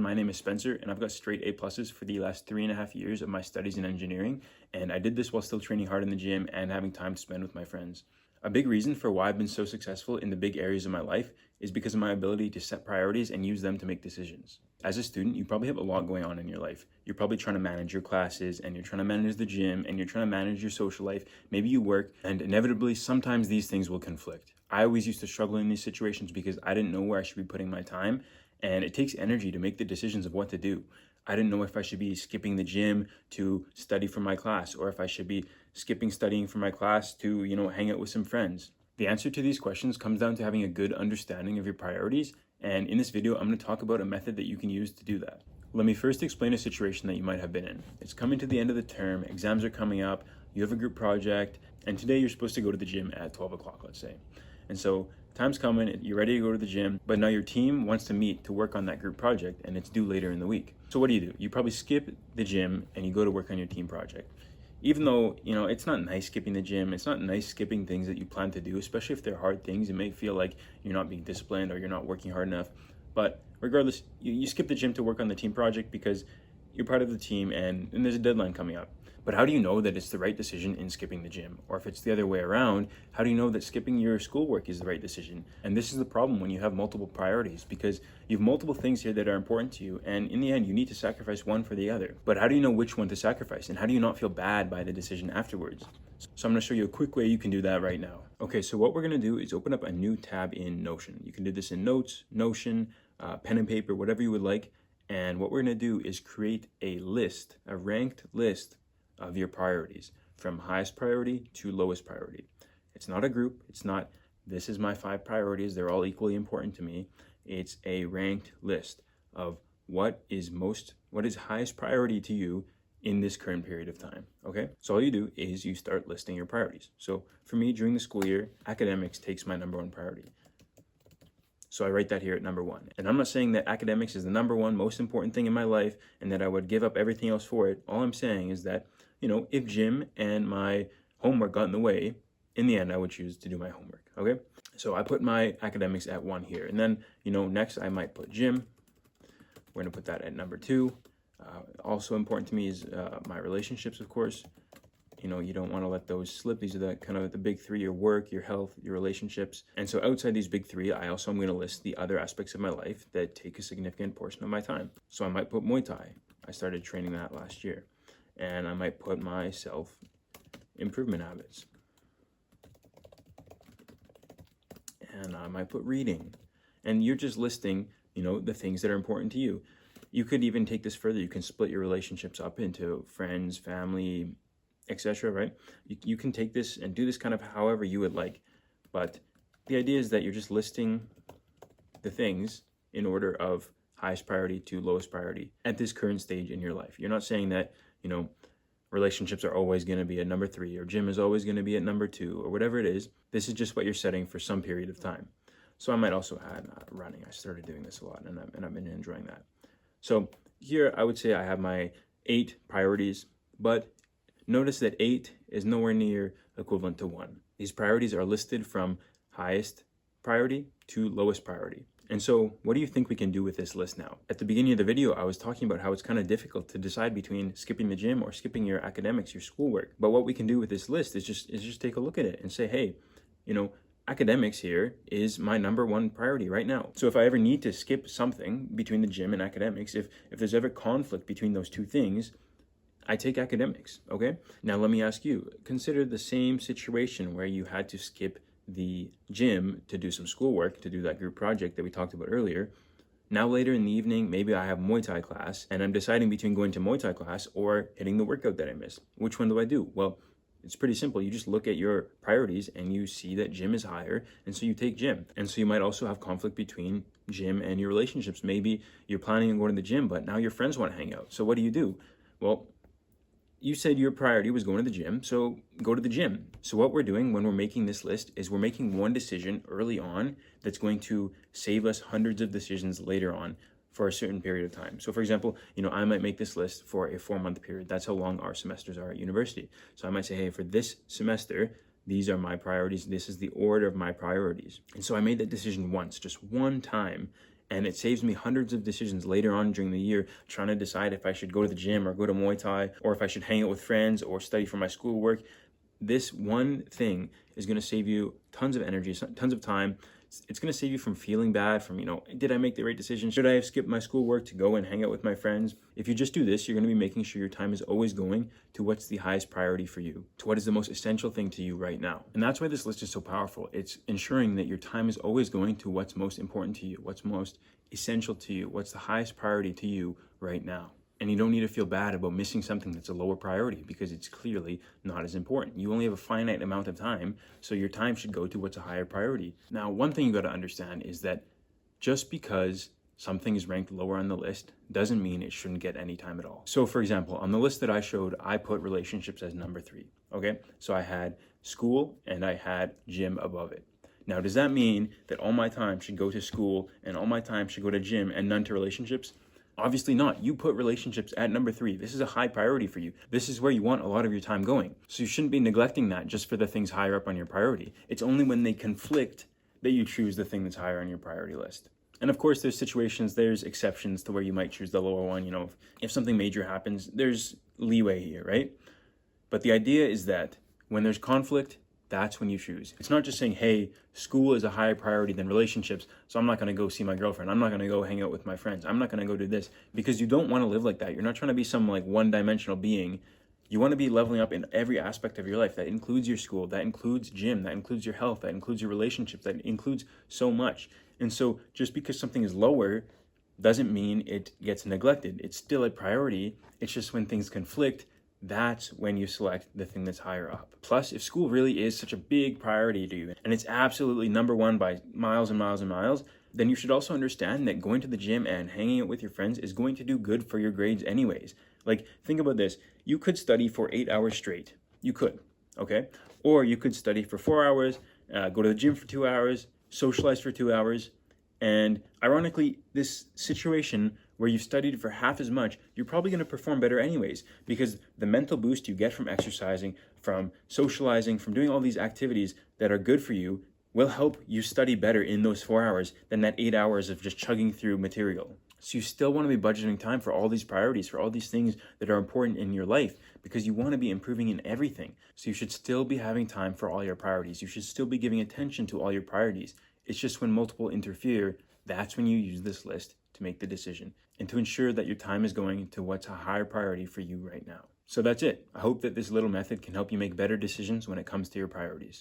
My name is Spencer, and I've got straight A pluses for the last 3.5 years of my studies in engineering, and I did this while still training hard in the gym and having time to spend with my friends. A big reason for why I've been so successful in the big areas of my life is because of my ability to set priorities and use them to make decisions. As a student, you probably have a lot going on in your life. You're probably trying to manage your classes, and you're trying to manage the gym, and you're trying to manage your social life. Maybe you work, and inevitably, sometimes these things will conflict. I always used to struggle in these situations because I didn't know where I should be putting my time, and it takes energy to make the decisions of what to do. I didn't know if I should be skipping the gym to study for my class, or if I should be skipping studying for my class to, hang out with some friends. The answer to these questions comes down to having a good understanding of your priorities, and in this video, I'm going to talk about a method that you can use to do that. Let me first explain a situation that you might have been in. It's coming to the end of the term, exams are coming up, you have a group project, and today you're supposed to go to the gym at 12 o'clock, let's say. And so time's coming, you're ready to go to the gym, but now your team wants to meet to work on that group project, and it's due later in the week. So what do? You probably skip the gym and you go to work on your team project. Even though, it's not nice skipping the gym, it's not nice skipping things that you plan to do, especially if they're hard things. It may feel like you're not being disciplined or you're not working hard enough. But regardless, you skip the gym to work on the team project because you're part of the team and there's a deadline coming up. But how do you know that it's the right decision in skipping the gym? Or if it's the other way around, how do you know that skipping your schoolwork is the right decision? And this is the problem when you have multiple priorities, because you have multiple things here that are important to you. And in the end, you need to sacrifice one for the other. But how do you know which one to sacrifice? And how do you not feel bad by the decision afterwards? So I'm going to show you a quick way you can do that right now. Okay, so what we're going to do is open up a new tab in Notion. You can do this in Notes, Notion, pen and paper, whatever you would like. And what we're going to do is create a list, a ranked list of your priorities from highest priority to lowest priority. It's not a group. It's not, this is my 5 priorities. They're all equally important to me. It's a ranked list of what is highest priority to you in this current period of time. Okay. So all you do is you start listing your priorities. So for me, during the school year, academics takes my number 1 priority. So I write that here at number 1. And I'm not saying that academics is the number 1 most important thing in my life and that I would give up everything else for it. All I'm saying is that, if gym and my homework got in the way, in the end, I would choose to do my homework. Okay. So I put my academics at 1 here. And then, next I might put gym. We're going to put that at number 2. Also important to me is my relationships, of course. You don't want to let those slip. These are the kind of the big 3: your work, your health, your relationships. And so outside these big 3, I also am going to list the other aspects of my life that take a significant portion of my time. So I might put Muay Thai. I started training that last year. And I might put my self-improvement habits. And I might put reading. And you're just listing, the things that are important to you. You could even take this further. You can split your relationships up into friends, family, etc., right? You can take this and do this kind of however you would like. But the idea is that you're just listing the things in order of highest priority to lowest priority at this current stage in your life. You're not saying that, relationships are always going to be at number 3 or gym is always going to be at number 2 or whatever it is. This is just what you're setting for some period of time. So I might also add running. I started doing this a lot and I've been enjoying that. So here I would say I have my 8 priorities, but notice that 8 is nowhere near equivalent to 1. These priorities are listed from highest priority to lowest priority. And so what do you think we can do with this list now? At the beginning of the video, I was talking about how it's kind of difficult to decide between skipping the gym or skipping your academics, your schoolwork. But what we can do with this list is just take a look at it and say, hey, academics here is my number 1 priority right now. So if I ever need to skip something between the gym and academics, if there's ever conflict between those 2 things, I take academics, okay? Now let me ask you, consider the same situation where you had to skip the gym to do some schoolwork, to do that group project that we talked about earlier. Now later in the evening, maybe I have Muay Thai class and I'm deciding between going to Muay Thai class or hitting the workout that I missed. Which one do I do? Well, it's pretty simple. You just look at your priorities and you see that gym is higher, and so you take gym. And so you might also have conflict between gym and your relationships. Maybe you're planning on going to the gym, but now your friends want to hang out. So what do? Well, you said your priority was going to the gym, so go to the gym. So what we're doing when we're making this list is we're making one decision early on that's going to save us hundreds of decisions later on for a certain period of time. So for example, I might make this list for a 4-month period. That's how long our semesters are at university. So I might say, hey, for this semester, these are my priorities. This is the order of my priorities. And so I made that decision once, just one time. And it saves me hundreds of decisions later on during the year trying to decide if I should go to the gym or go to Muay Thai, or if I should hang out with friends or study for my schoolwork. This one thing is going to save you tons of energy, tons of time. It's going to save you from feeling bad, from, did I make the right decision? Should I have skipped my schoolwork to go and hang out with my friends? If you just do this, you're going to be making sure your time is always going to what's the highest priority for you, to what is the most essential thing to you right now. And that's why this list is so powerful. It's ensuring that your time is always going to what's most important to you, what's most essential to you, what's the highest priority to you right now. And you don't need to feel bad about missing something that's a lower priority, because it's clearly not as important. You only have a finite amount of time, so your time should go to what's a higher priority. Now, one thing you got to understand is that just because something is ranked lower on the list doesn't mean it shouldn't get any time at all. So for example, on the list that I showed, I put relationships as number 3, okay? So I had school and I had gym above it. Now, does that mean that all my time should go to school and all my time should go to gym and none to relationships? Obviously not. You put relationships at number 3. This is a high priority for you. This is where you want a lot of your time going. So you shouldn't be neglecting that just for the things higher up on your priority. It's only when they conflict that you choose the thing that's higher on your priority list. And of course, there's exceptions to where you might choose the lower one. If something major happens, there's leeway here, right? But the idea is that when there's conflict, that's when you choose. It's not just saying, hey, school is a higher priority than relationships, so I'm not going to go see my girlfriend. I'm not going to go hang out with my friends. I'm not going to go do this, because you don't want to live like that. You're not trying to be some one-dimensional being. You want to be leveling up in every aspect of your life. That includes your school, that includes gym, that includes your health, that includes your relationships, that includes so much. And so just because something is lower doesn't mean it gets neglected. It's still a priority. It's just when things conflict, that's when you select the thing that's higher up. Plus, if school really is such a big priority to you, and it's absolutely number 1 by miles and miles and miles, then you should also understand that going to the gym and hanging out with your friends is going to do good for your grades anyways. Think about this. You could study for 8 hours straight. You could, okay? Or you could study for 4 hours, go to the gym for 2 hours, socialize for 2 hours, and ironically, this situation where you've studied for half as much, you're probably going to perform better anyways, because the mental boost you get from exercising, from socializing, from doing all these activities that are good for you will help you study better in those 4 hours than that 8 hours of just chugging through material. So you still want to be budgeting time for all these priorities, for all these things that are important in your life, because you want to be improving in everything. So you should still be having time for all your priorities. You should still be giving attention to all your priorities. It's just when multiple interfere, that's when you use this list to make the decision and to ensure that your time is going to what's a higher priority for you right now. So that's it. I hope that this little method can help you make better decisions when it comes to your priorities.